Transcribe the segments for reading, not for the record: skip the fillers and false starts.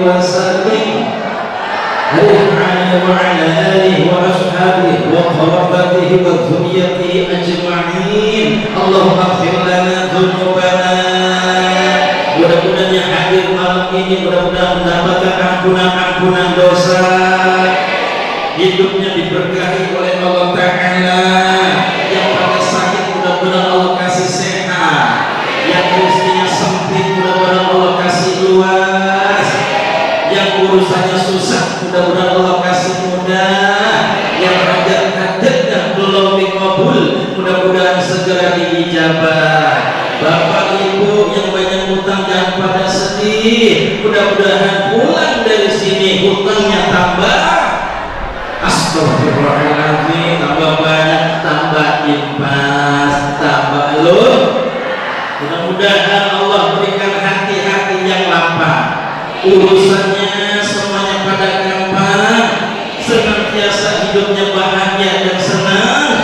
وسلم وعلى آله وأصحابه وقرابته وذريته أجمعين. اللهم اغفر لنا ذنوبنا. Mudah-mudahan yang hadir malam ini mudah-mudahan mendapatkan ampunan dosa, hidupnya diberkahi oleh Allah Ta'ala. Yang pada sakit mudah-mudahan Allah kasih sehat, yang rezekinya sempit mudah-mudahan Allah kasih luas, yang urusannya susah mudah-mudahan Allah kasih mudah, yang hajat-hajat dan belum dikabul mudah-mudahan segera diijabah. Bapak Ibu yang banyak hutang jangan pada sedih, mudah-mudahan pulang dari sini hutangnya tambah. Astagfirullahaladzim, tambah banyak, tambah impas, tambah lur. Mudah-mudahan Allah berikan hati-hati yang lapang, urusannya semuanya pada gampang, senantiasa hidupnya bahagia dan senang.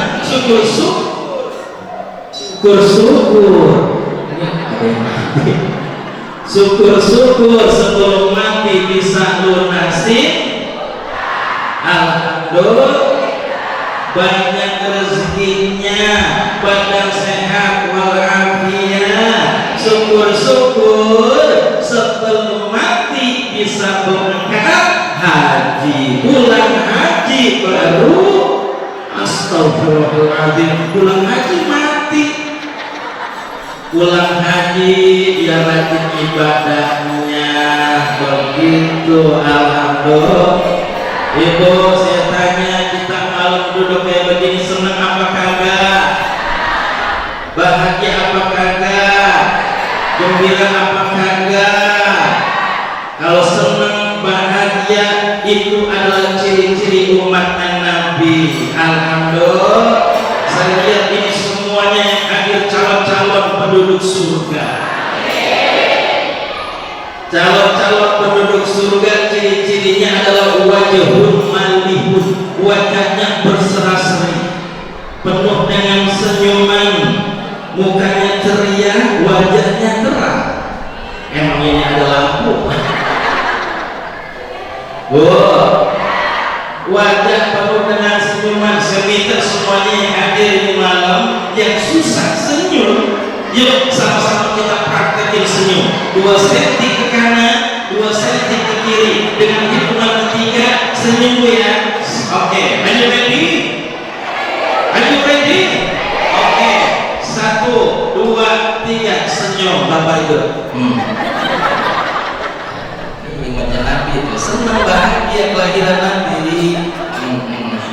Syukur-syukur, syukur-syukur sebelum mati bisa lunasi. Alhamdulillah banyak rezekinya, badan sehat walafiat. Syukur-syukur sebelum mati bisa berangkat haji, pulang haji baru. Astagfirullahaladzim, pulang haji mati. Pulang haji dia rajin ibadahnya begitu. Alhamdulillah. Ibu, saya tanya, kita malam duduk kayak begini senang apa kagak? Bahagia apa kagak? Gembira apa kagak? Kalau senang bahagia itu adalah ciri-ciri umat Nabi. Alhamdulillah. Saya lihat ini semuanya yang hadir calon-calon penduduk surga. Calon-calon penduduk surga ciri-cirinya adalah wajahun malihun, wajahnya berseri-seri, penuh dengan senyuman, mukanya ceria, wajahnya terang. Emang ini ada lampu? Wajah penuh dengan senyuman. Saya minta semuanya yang hadir di malam yang susah senyum, yuk sama-sama kita praktekin senyum. 2 senti ke kanan, 2 senti ke kiri, dengan hitungan ketiga senyum ya. Oke, are you ready? Are you ready? Oke, 1, 2, 3 senyum. Bapak itu ingatnya Nabi itu senang bahagia kelahiran Nabi.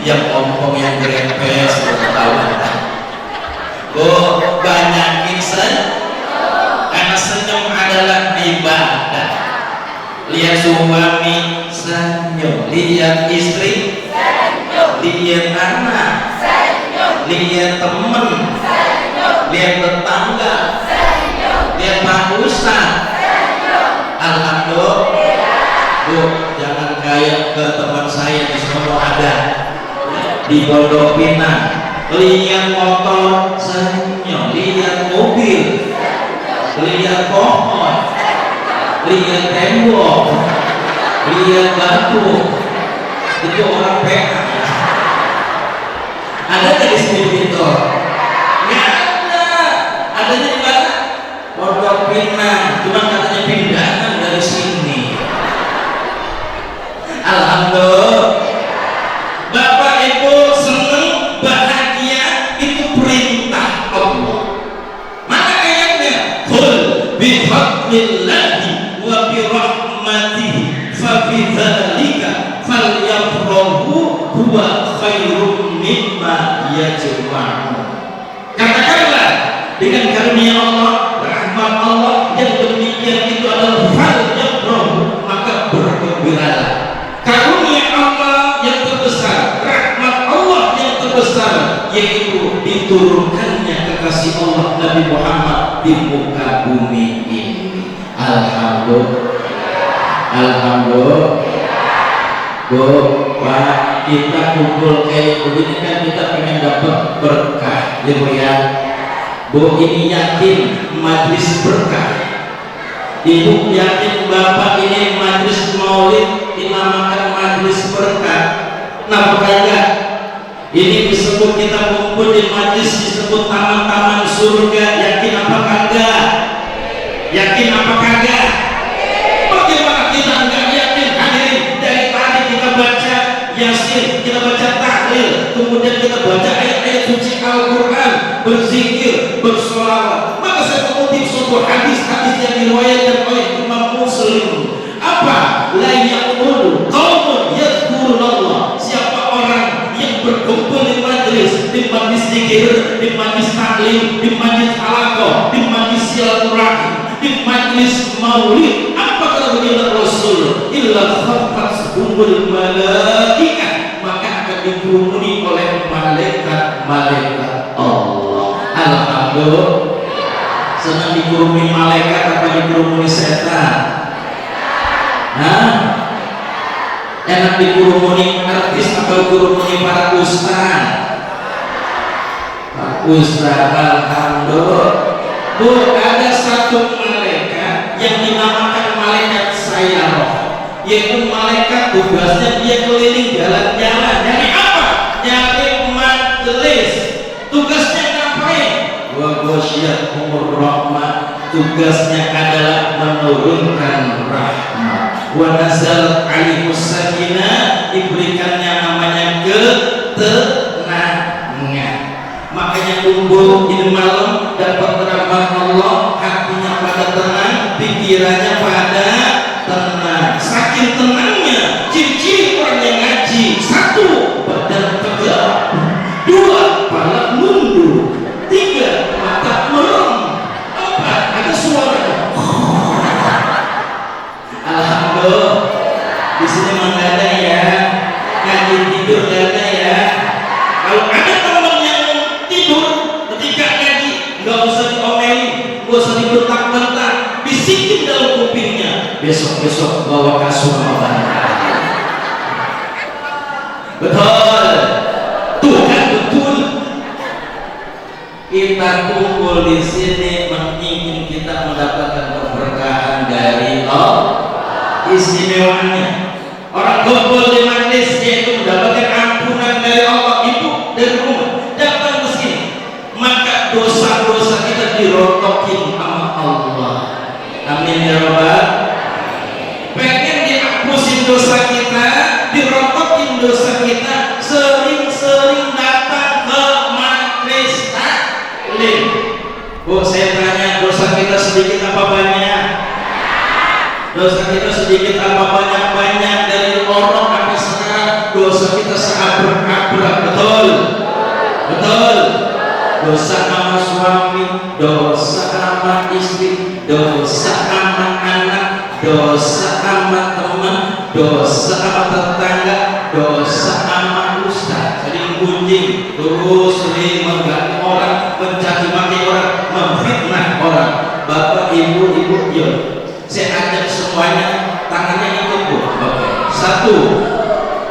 Yang ompong yang grepes ketahuan. Banyakin karena senyum adalah ibadah. Lihat suami senyum, lihat istri senyum, lihat anak senyum, lihat teman senyum, lihat tetangga senyum, lihat Pak Ustaz senyum. Alhamdulillah. Jangan kayak ke teman saya di Solo ada di Pondok Pinang, lihat motor senyum, lihat mobil senyum, lihat pohon senyum, lihat tembok, lihat batu. Itu orang PK. Ada nggak di sini begitu? Nggak ada. Adanya di mana? Pondok Pinang. Cuma katanya pindahan dari sini. Alhamdulillah. Bapak Ibu senang bahagia itu perintah Allah. Mana ayatnya? Qul bi fadlillahi wa bi rahmatihi fa bi dzalika falyafrahu huwa khairum mimma yajma'un. Katakanlah dengan karunia Allah, rahmat Allah yang demikian itu adalah falyafrahu, maka bergembiralah. Karunia Allah yang terbesar, rahmat Allah yang terbesar, yaitu diturunkannya kekasih Allah Nabi Muhammad di muka bumi ini. Alhamdulillah. Alhamdulillah. Bu, Pak, kita kumpul kayak begini kan kita pengen dapat berkah, ya Bu ya. Bu, ini yakin majlis berkah. Ibu yakin bapak ini majlis maulid dinamakan majlis berkah? Nah, enggak? Ini disebut kita kumpul di majlis disebut taman-taman surga. Yakin apa kagak? Yakin apa kagak? Bagaimana kita enggak yakin? Hadirin, dari tadi kita baca Yasin, kita baca tahlil, kemudian kita baca ayat-ayat suci Al-Quran, berzikir, bersolawat. Maka saya mengutip suatu hadis-hadis yang diriwayatkan oleh Imam Muslim. Apa? La yaqulu qaumun yadhkurullah. Siapa orang yang berkumpul di majlis zikir, di majlis tahlil, di majlis halaqah, di majlis silaturahim, di majlis maulid, apa kata baginda Rasul? Illa khafathumul malaikah, maka akan dikerumuni oleh malaikat Allah. Alhamdulillah. Senang dikerumuni malaikat apa dikerumuni setan? Hah? Enak dikerumuni artis atau dikerumuni para ustaz? Pak Ustaz, alhamdulillah. Bu, ada satu malaikat yang dinamakan malaikat sayyarah, yaitu malaikat tugasnya dia keliling jalan-jalan. Nyari apa? Nyari majelis. Tugasnya ngapain? Wa ghasyiyahumur rahmah. Tugasnya adalah menurunkan rahmat. Wa nazalat alaihimus sakinah, diberikannya namanya ketenangan. Makanya kumpul ini malam dapat rahmat Allah, hatinya pada tenang, pikirannya pada tenang. Saking tenangnya, ciri-ciri orang yang ngaji: satu, badan tegak; dua, kepala mundur; tiga, mata merem; empat, ada suara. Alhamdulillah. Di sini memang nggak ada ya, ngaji tidur nggak ada ya. Kalau ada teman yang tidur ketika ngaji, nggak usah diomelin, nggak usah dibentak-bentak, bisikin dalam kupingnya, besok-besok bawa kasur makan. Betul, tuh kan betul. Kita kumpul di sini ingin kita mendapatkan keberkahan dari Allah. Istimewanya orang kumpul di majlis yaitu mendapatkan ampunan dari Allah. Ibu dari rumah datang ke sini, maka dosa-dosa kita dirotokin sama Allah. Amin ya Rabbal. Pengen dihapusin dosa kita, dirotokin dosa kita, sering-sering datang ke majlis taklim. Bu, saya tanya, dosa kita sedikit apa banyak? Dosa kita sedikit apa banyak? Banyak. Dari orang sampai sekarang dosa kita seabrek-abrek. Betul? Betul? Dosa sama suami, dosa sama istri, dosa sama anak, dosa sama teman, dosa sama tetangga, dosa sama ustaz. Sering gunjing, terus sering mengganggu orang, mencaci maki orang, memfitnah orang. Bapak, ibu, yuk, saya ajak semuanya tangannya ikut, Bu. Oke. Satu,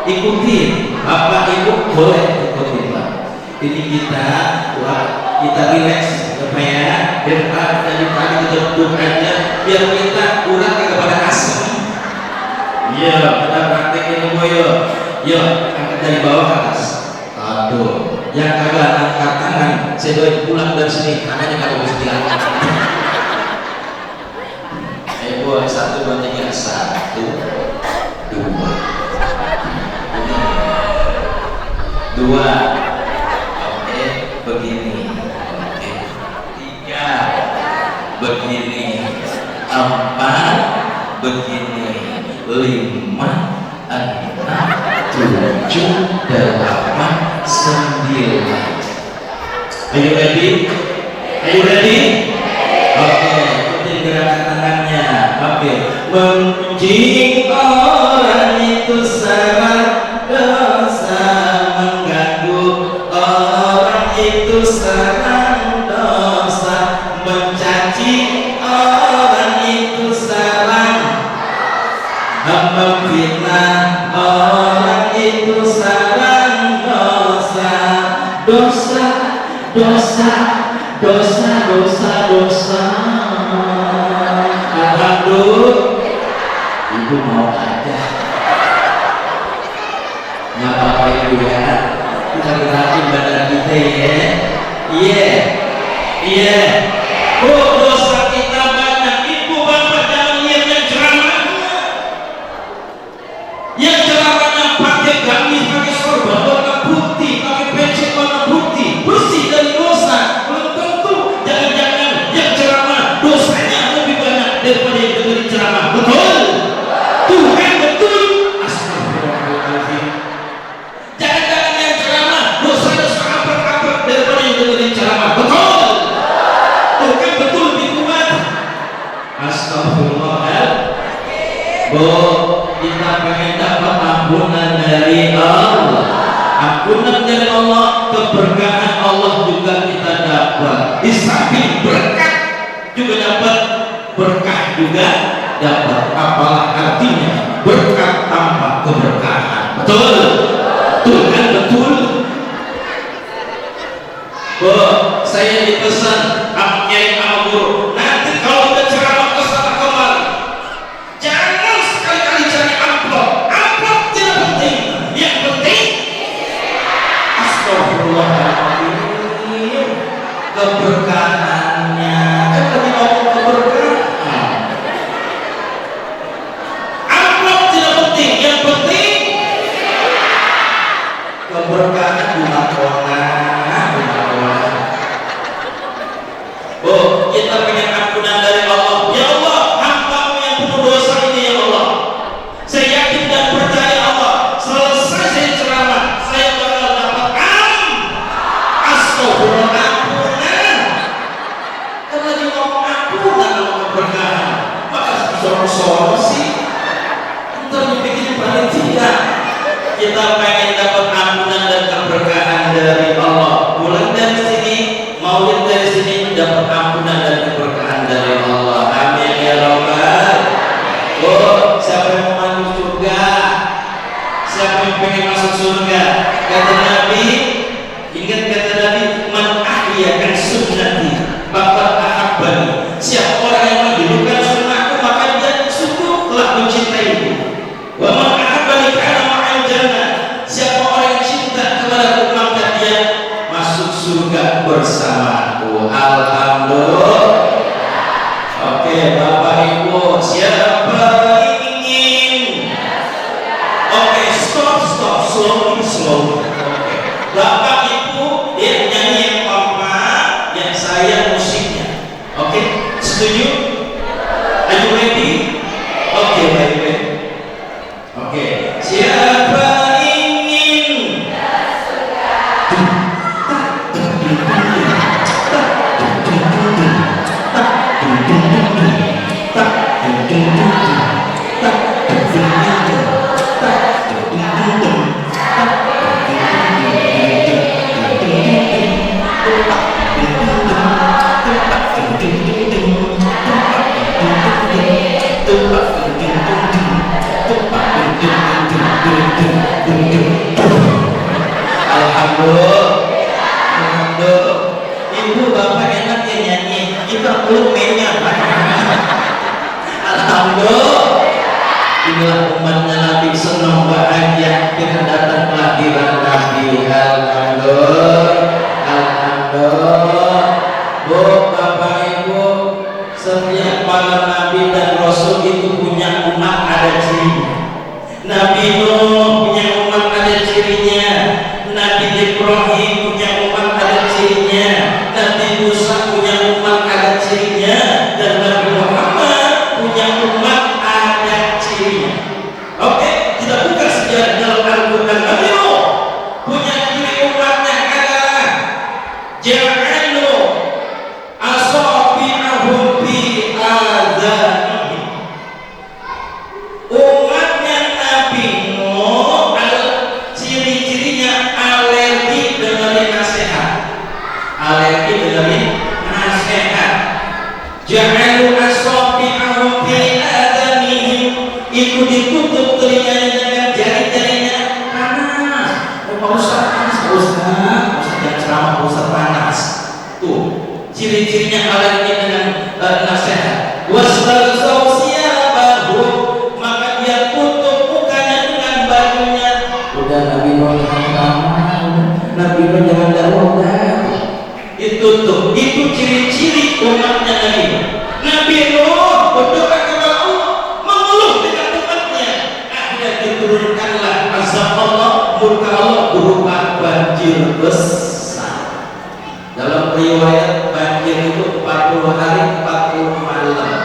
ikutin. Bapak ibu boleh ikutin, Pak. Ini kita relax, apa ya? Biar dari tadi kita duduk aja, biar kita urat kagak pada asam. Iya, kita praktekin dulu yuk. Yuk, angkat dari bawah ke atas. Aduh, yang kagak angkat tangan, saya doain pulang dari sini, tangannya kagak bisa diangkat. Boleh, 1, 2, 3, 1, 2, 2. Oke, begini. Oke, 3, begini. 4, begini. 5, 6, 7, 8, 9. Are you ready? Are you ready? Oke, ikutin gerakan tangannya. Oke, memuji orang itu sangat dosa, mengganggu orang itu sangat dosa, mencaci orang itu salah, memfitnah orang itu salah, dosa, dosa, dosa, dosa, dosa, dosa. ibu mau aja. Nggak apa-apa ibu ya, kita gerakin badan kita ya. Iya, iya. Oh, dosa kita banyak. Ibu bapak jangan lihat yang ceramah, yang ceramahnya pakai gamis, pakai sorban warna putih, pakai peci warna putih, bersih dari dosa. Belum tentu, jangan-jangan yang ceramah dosanya lebih banyak daripada yang dengerin ceramah. Betul? Tuhan betul. Astagfirullahaladzim. Jangan-jangan yang ceramah dosanya seampar-ampar daripada yang dengerin ceramah. Betul? Tuhan betul lebih kuat. Astagfirullahaladzim. Bu, kita pengen dapat ampunan dari Allah. Ampunan dari Allah, keberkahan Allah juga kita dapat. Di samping berkat juga dapat, berkah juga dapat. Apalah artinya berkat tanpa keberkahan? Betul? Tuhan betul. Bu, saya dipesan Kiai Amur, nanti kalau udah ceramah ke sana kemari, jangan sekali-kali cari amplop. Amplop tidak penting. Yang penting astagfirullahaladzim, keberkahannya. Kan lagi ngomong keberkahan. Amplop tidak penting. Yang penting keberkahan bunga kona. Oh, kita pengen ampunan dari Allah. Ya Allah, hamba-Mu yang penuh dosa ini ya Allah. Saya yakin dan percaya Allah, selesai saya ceramah, saya bakal dapat astagfirullah, ampunan. Kan lagi ngomong ampunan sama keberkahan. Maka soal sih, ntar dibikin panitia. Kita pengen dapat ampunan dan keberkahan dari Allah. Mulai dari sini, maulid dari sini, dapat ampunan dan keberkahan dari Allah. Amin ya Rabbal. Oh, siapa yang mau masuk surga? Siapa yang pengen masuk surga? Kata Nabi, ingat kata Nabi, man ahyakan sunnati faqad ahabbani. Siapa orang yang menghidupkan sunnahku, maka dia sungguh telah mencintaiku. Wa man ahabbani kana ma'al jannah. Siapa orang yang cinta kepadaku, maka dia masuk surga bersamaku. Alhamdulillah. Oke, Bapak Ibu, siapa ingin? Oke, stop, slow. Oke, Bapak Ibu, dia nyanyi yang papa, yang saya musiknya. Oke, setuju? Are you ready? Oke, baik. Oke, siapa ingin? Alhamdulillah. Ibu bapak enak ya nyanyi, kita belum mainnya. Alhamdulillah. Inilah umatnya Nabi, senang bahagia dengan datang kelahiran Nabi. Alhamdulillah. Bu, bapak ibu, setiap para nabi dan rasul itu punya umat ada cirinya. Nabi Nuh punya umat ada cirinya, Nabi Ibrahim punya umat ada cirinya, Nabi Musa punya umat ada cirinya, dan Nabi Muhammad punya umat ada cirinya. Oke, kita buka sejarah dalam Al-Quran. Nabi Nuh punya ciri umatnya adalah ja'alu asabi'ahum fi adhanihim. Umatnya Nabi Nuh ciri-cirinya alergi dengerin nasihat. Alergi dengerin nasihat. Ja'alu asabi'ahum fi adhanihim, itu ditutup telinganya dengan jari-jarinya. Panas. Pak Ustaz, jangan ceramah, Pak Ustaz panas. Tuh, ciri-cirinya alergi dengan nasihat. Wastalzau siyabahum, maka ciri-ciri umatnya Nabi. Nabi Nuh berdoa kepada Allah, mengeluh dengan umatnya. Akhirnya diturunkanlah azab Allah, murka Allah berupa banjir besar. Dalam riwayat banjir itu 40 hari 40 malam.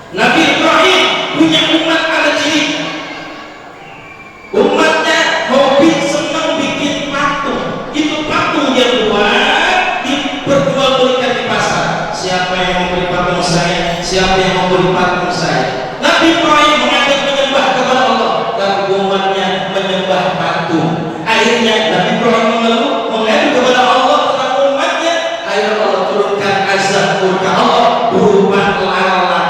Nabi Ibrahim punya umat ada ciri. Umatnya hobi senang bikin patung. Itu patung dia buat diperjualbelikan di pasar. Siapa yang mau beli patung saya? Siapa yang mau beli patung saya? Nabi Ibrahim mengajak menyembah kepada Allah, tapi umatnya menyembah patung. Akhirnya Nabi Ibrahim mengeluh, mengadu kepada Allah tentang umatnya. Akhirnya Allah turunkan azab murka Allah berupa lalat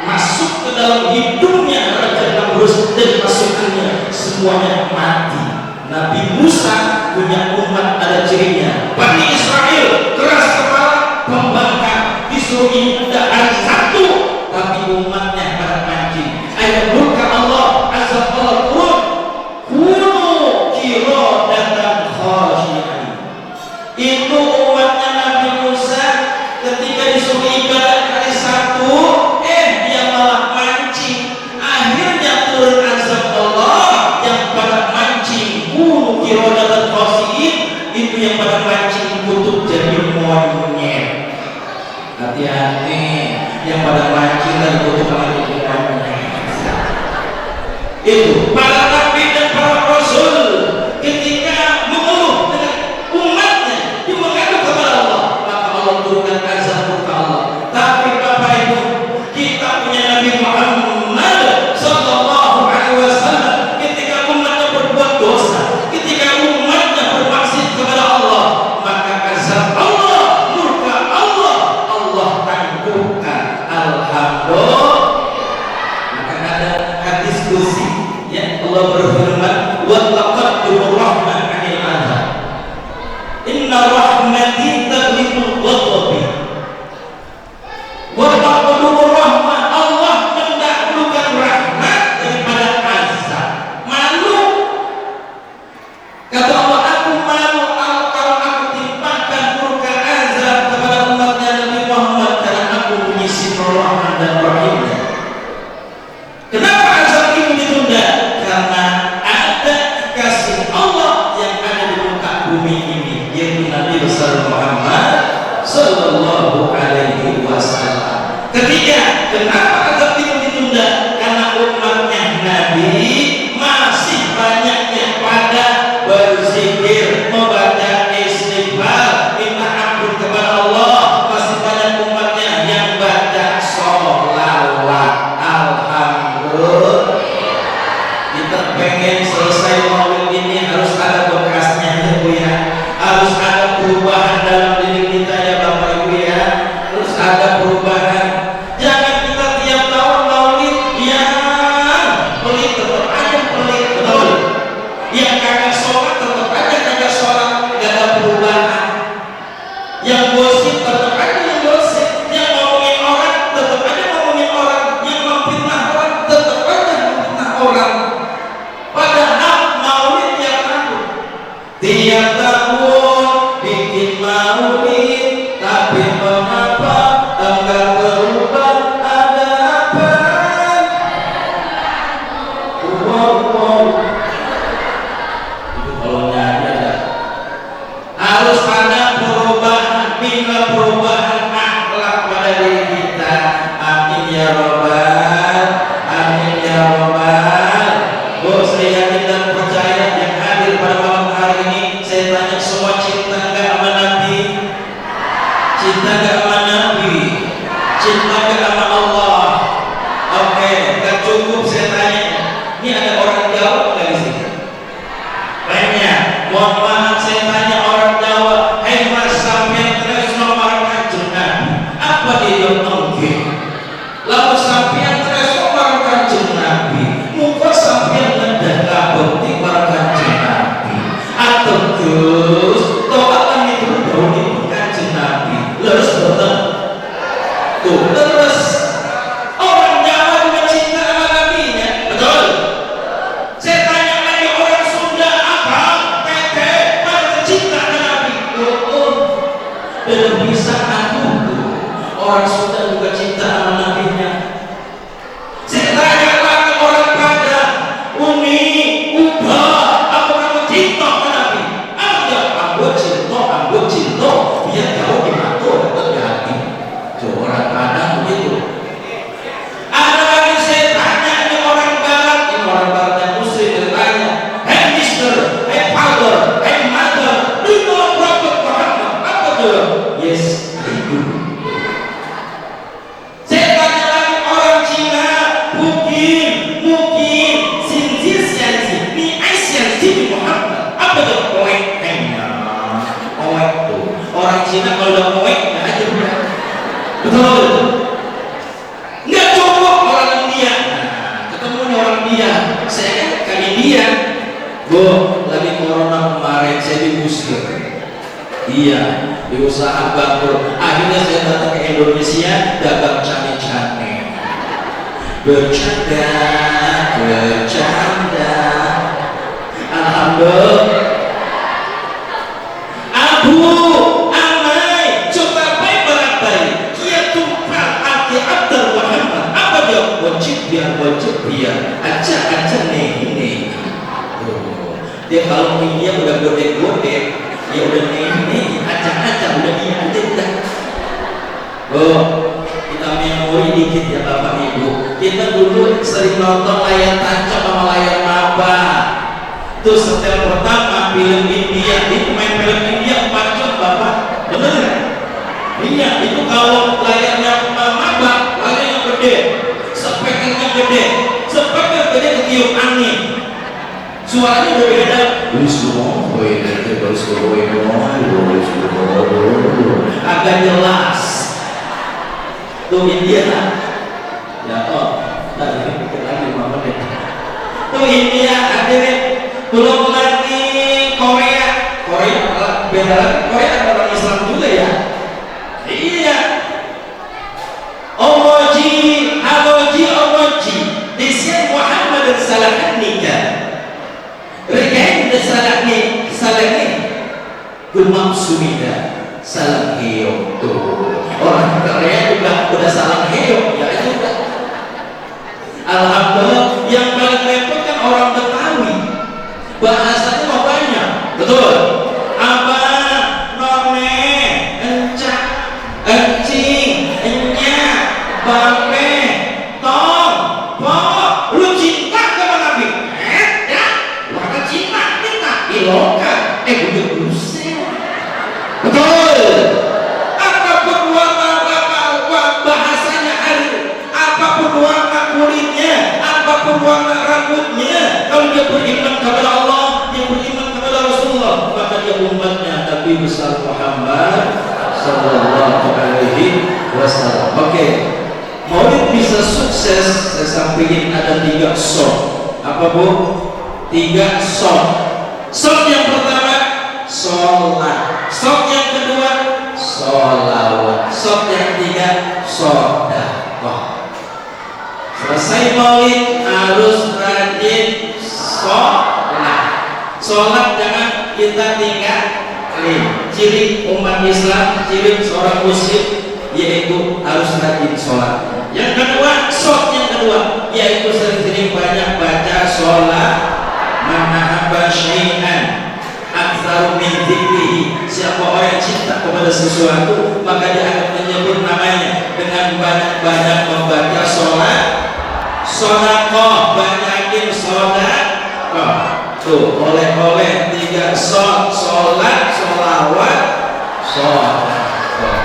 masuk ke dalam hidungnya Raja Namrus dan pasukannya semuanya mati. Nabi Musa punya umat ada cirinya. Bani Israel keras kepala, pembangkang, disuruh ibadah hari satu, tapi umatnya pada mancing. Ayat murka Allah, azab Allah turun. Kunu qiradatan khashi'in. Itu umatnya Nabi Musa ketika disuruh ibadah hari satu, dia malah mancing. Akhirnya turun azab Allah yang pada mancing. Kunu qiradatan khashi'in, itu yang pada mancing kutub jadi monyet. Hati-hati yang pada mancing dan kutub jadi monyet. Itu para nabi dan para rasul ketika mengeluh dengan umatnya, dia mengadu kepada Allah, maka Allah turunkan azab murka Allah. Tapi Bapak Ibu, kita punya Nabi Muhammad sallallahu alaihi wasallam, ketika umatnya berbuat dosa, ketika umatnya bermaksiat kepada Allah, maka azab Allah, murka Allah, Allah tangguhkan. Alhamdulillah. Maka ada hadis kursi, ya, Allah berfirman, wa taqaddumur rahman 'anil 'adzab. Inna rahmati taghlibu ghadabi. Wa taqaddumur rahman, Allah mendahulukan rahmat daripada azab. Malu. Kata Allah, aku malu kalau aku timpakan murka azab kepada umatnya Nabi Muhammad, karena aku punya sifat rahman dan rahimnya. Kenapa azab ini ditunda? Karena ada kasih Allah yang ada di muka bumi ini, yaitu Nabi besar Muhammad sallallahu alaihi wasallam. Ketiga, kenapa azab ini ditunda? Karena umatnya Nabi masih banyaknya pada berzikir, membaca istighfar, minta ampun kepada Allah. Masih banyak umatnya yang baca sholawat. Alhamdulillah. Kita pengen selesai maulid ini harus ada bekasnya ya Bu ya, harus ada perubahan dalam diri kita ya Bapak Ibu ya, harus ada perubahan. Jangan kita tiap tahun maulid yang pelit tetap aja pelit, betul, yang kagak sholat tetap aja kagak sholat, gak ada perubahan, yang gosip tetap aja yang gosip, yang ngomongin orang tetap aja ngomongin orang, yang memfitnah orang tetap aja memfitnah orang. Padahal maulid tiap tahun bikin maulid, tapi mengapa enggak orang Sunda juga cinta sama nabinya. Saya tanya lagi orang Padang, Umi, udah, apa kamu cinta sama Nabi? Ada, aku cinta, biar jauh di mata, dapat di hati. So, orang Padang begitu. Ada lagi saya tanya ini orang Barat yang Muslim, saya tanya, hey Mister, hey Father, hey Mother, do you know Prophet Muhammad? Apa tuh? Yes, I do. Saya tanya lagi orang Cina, mungkin sinjisiansi, ni Aisyah Muhammad. Apa tuh? Oek, oek tuh. Orang Cina kalau udah oek, nggak aja udah. Betul. Nggak cukup orang India. Nah, ketemu nih orang India. Saya kan ke India. Bu, lagi corona kemarin saya diusir. Iya, diusaha bangkrut. Akhirnya saya datang ke Indonesia, dagang cane-cane. Bercanda. Alhamdulillah. Abu, amai, coba baik barabai. Kia tumpah Aki Abdul Muhammad. Apa dia? Wajib biar. Aja nih. Dia kalau dia udah godek-godek, ya udah nih, aja udah dia aja udah. Oh, kita memori dikit ya Bapak Ibu. Kita dulu sering nonton layar tancap sama layar maba. Itu setel pertama film India, itu main film India 4 jam Bapak, bener nggak? Iya, itu kalau layarnya maba, layarnya gede, spekernya gede ketiup angin. Suaranya udah beda. Agak jelas. Tuh India. Ya tadi lagi mama deh. Tuh India hadirin. Belum lagi Korea beda lagi. Korea ada orang Islam juga ya. Iya. Omoji. Disian Muhammad dan Salahan nikah. Regain dan Salahin Gumam Sumida Salam Heo tuh. Orang Korea juga udah salam Heo. Ya itu udah. Alhamdulillah. Yang paling repot kan orang Betawi. Bahasanya mau banyak. Betul. Apa? None, encak, encing, enya, bape, tong, pok. Lu cinta sama Nabi? Ya, lu kata cinta ilokan. Buset. Betul. Apapun warna bahasanya hari, apapun warna kulitnya, apapun warna rambutnya, kalau dia beriman kepada Allah, dia beriman kepada Rasulullah, maka dia umatnya Nabi besar Muhammad sallallahu alaihi wasallam. Oke. Maulid bisa sukses, saya sampaikan ada 3 shot. Apa Bu? 3 shot. Shot yang pertama sholat, shot yang kedua sholawat, shot yang ketiga sodaqah. Selesai maulid harus rajin sholat jangan kita tinggalin. Ciri umat Islam, ciri seorang muslim yaitu harus rajin sholat. Yang kedua, shot yang kedua yaitu sering-sering banyak baca sholat. Mahabba syai'an aktsar min dzikrihi. Siapa orang yang cinta kepada sesuatu maka dia akan menyebut namanya dengan banyak-banyak membaca sedekah, banyakin sedekah. Tuh oleh-oleh 3 sholat, sholawat, sedekah.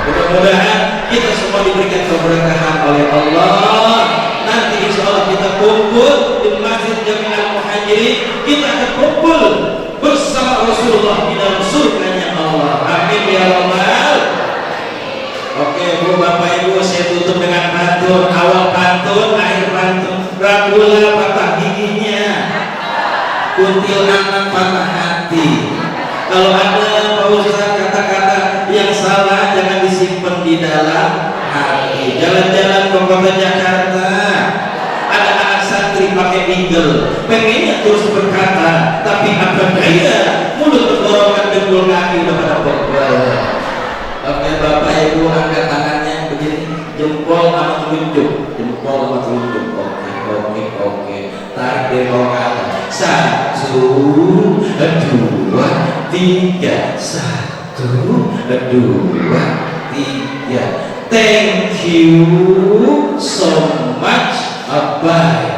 Mudah-mudahan kita semua diberikan keberkahan oleh Allah. Nanti insya Allah kita kumpul di Masjid Jami'al Muhajirin, kita akan kumpul bersama Rasulullah di dalam surganya Allah. Amin ya rabbal. Oke Bu, Bapak Ibu, saya tutup dengan pantun. Awal pantun, akhir pantun. Ragula patah giginya, kuntil anak patah hati. Kalau ada Pak Ustaz kata-kata yang salah jangan disimpan di dalam hati. Jalan-jalan ke kota Jakarta, ada anak santri pakai eagle, pengennya terus berkata, tapi apa daya, mulut berdorongan dengkul kaki udah pada berbual. Oke Bapak Ibu, angkat tangannya begini. telunjuk, jempol sama telunjuk. Oke. Tarik dari bawah ke atas. 1, 2, 3. 1, 2, 3. Thank you so much. Bye.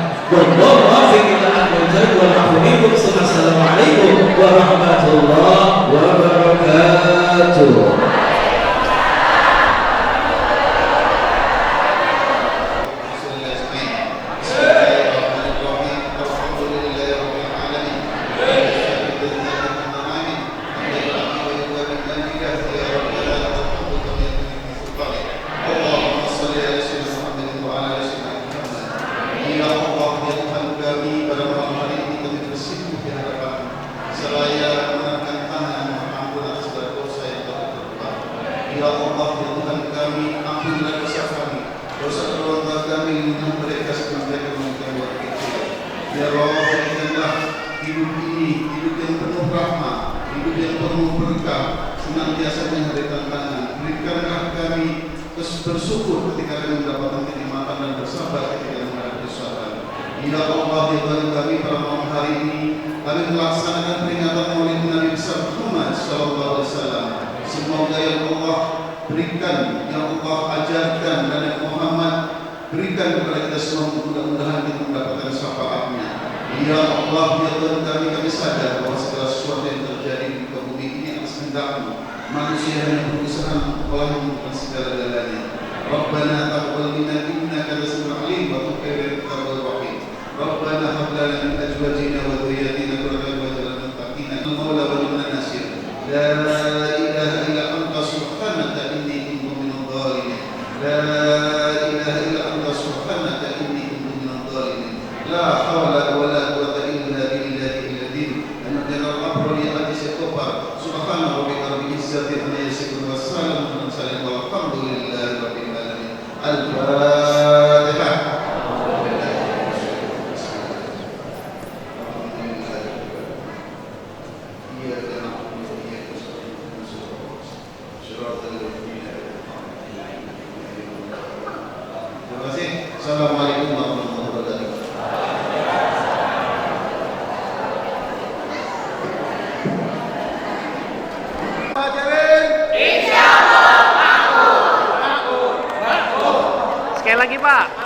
Wassalamualaikum warahmatullahi wabarakatuh. Ya Allah, ya Tuhan kami, ampunilah dosa kami, dosa keluarga kami, yang mereka mereka buat kita. Ya Allah, berikanlah hidup ini, hidup yang penuh rahmat, hidup yang penuh berkah, senantiasa menghadiri tantangan. Berikanlah kami bersyukur ketika kami mendapatkan kenikmatan dan bersabar ketika menghadapi kesusahan. Ya Allah, ya Tuhan kami, pada malam hari ini kami melaksanakan peringatan Maulid Nabi besar Muhammad sallallahu alaihi wasallam. Semoga ya Allah berikan, ya Allah ajarkan, dan ya Muhammad berikan kepada kita semua, mudah-mudahan kita mendapatkan syafaatnya. Ya Allah, ya Tuhan kami sadar bahwa segala sesuatu yang terjadi di muka bumi ini atas kehendak-Mu. Manusia hanya berusaha Allah menemukan segala-galanya. Rabbana taqabbal minna innaka antas samiul alim wa tub alaina innaka antal rahim. Rabbana hab lana min azwajina wa dhurriyyatina qurrata a'yun waj'alna lil muttaqina imama wa lana nasir. La ilaha illa anta subhanaka inni kuntu minadh dhalimin. La ilaha illa anta subhanaka inni kuntu minadh dhalimin. La hawla wa la quwwata illa billahil adzim. Anna al-amra li hadis al-kufar. Subhana rabbika rabbil izzati amma yasifun wa salamun walhamdulillahi rabbil alamin. Al-Fatihah. Terima kasih. Assalamualaikum warahmatullahi wabarakatuh. Sekali lagi Pak.